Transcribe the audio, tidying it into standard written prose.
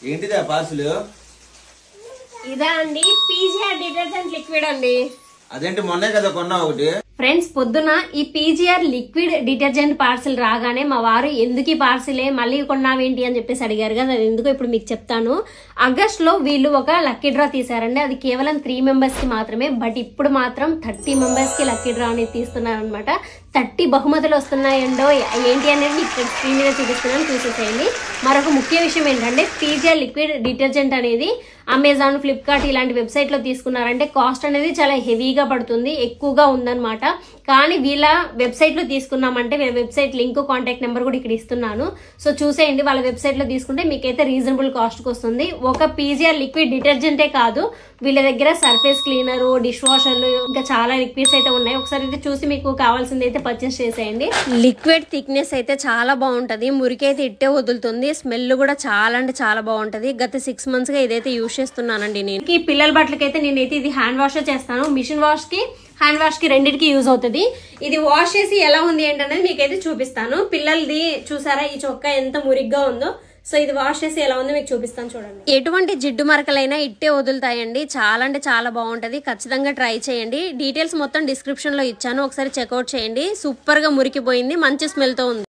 ఏంటిదా parcel? ఇదా అండి PGR detergent liquid అండి. అదేంటి మొన్నే కదా కొన్నా ఒకటి. ఫ్రెండ్స్ పొద్దున ఈ పీజీఆర్ లిక్విడ్ డిటర్జెంట్ పార్సిల్ రాగానే మా వారు ఎందుకు ఈ పార్సిలే మళ్ళీ కొన్నావేంటి అని చెప్పేసి అడిగారు కదా, అది ఎందుకో ఇప్పుడు మీకు చెప్తాను. ఆగస్ట్ లో వీళ్ళు ఒక లక్కీ డ్రా తీసారండి. అది కేవలం 3 మెంబర్స్ కి మాత్రమే. బట్ ఇప్పుడు మాత్రం 30 మెంబర్స్ కి లక్కీ డ్రా అనేది తీస్తున్నారనమాట. 30 బహుమతులు వస్తున్నాయండో. ఏంటి అనేది ఇక్కడ స్క్రీన్ మీద చూపిస్తున్నాను, చూసేసేయండి. మరొక ముఖ్య విషయం ఏంటంటే పీజీఆర్ లిక్విడ్ డిటర్జెంట్ అనేది అమెజాన్, ఫ్లిప్కార్ట్ ఇలాంటి వెబ్సైట్ లో తీసుకున్నారంటే కాస్ట్ అనేది చాలా హెవీగా పడుతుంది, ఎక్కువగా ఉందన్నమాట. కానీ వీళ్ళ వెబ్సైట్ లో తీసుకున్నామంటే వీళ్ళ వెబ్సైట్ లింక్, కాంటాక్ట్ నెంబర్ కూడా ఇక్కడ ఇస్తున్నాను. సో చూసేయండి, వాళ్ళ వెబ్సైట్ లో తీసుకుంటే మీకైతే రీజనబుల్ కాస్ట్ కి వస్తుంది. ఒక పీజీఆర్ లిక్విడ్ డిటర్జెంటే కాదు, వీళ్ళ దగ్గర సర్ఫేస్ క్లీనర్, డిష్ వాషర్లు, ఇంకా చాలా లిక్విడ్స్ అయితే ఉన్నాయి. ఒకసారి అయితే చూసి మీకు కావాల్సింది అయితే పర్చేస్ చేసేయండి. లిక్విడ్ థిక్నెస్ అయితే చాలా బాగుంటది, మురికి అయితే ఇట్టే వదులుతుంది, స్మెల్ కూడా చాలా అంటే చాలా బాగుంటది. గత 6 months గా ఇదైతే యూజ్ చేస్తున్నానండి నేను. ఈ పిల్లల బట్టలకైతే నేనైతే ఇది హ్యాండ్ వాష్ చేస్తాను. మిషన్ వాష్ కి, హ్యాండ్ వాష్ కి రెండింటికి యూజ్ అవుతుంది. ఇది వాష్ చేసి ఎలా ఉంది ఏంటనేది మీకైతే చూపిస్తాను. పిల్లలది చూసారా ఈ చొక్కా ఎంత మురిగ్గా ఉందో. సో ఇది వాష్ చేసి ఎలా ఉందో మీకు చూపిస్తాను, చూడండి. ఎటువంటి జిడ్డు మరకలైనా ఇట్టే వదులుతాయండి. చాలా అంటే చాలా బాగుంటది, ఖచ్చితంగా ట్రై చేయండి. డీటెయిల్స్ మొత్తం డిస్క్రిప్షన్ లో ఇచ్చాను, ఒకసారి చెక్అవుట్ చేయండి. సూపర్ గా మురికిపోయింది, మంచి స్మెల్ తో ఉంది.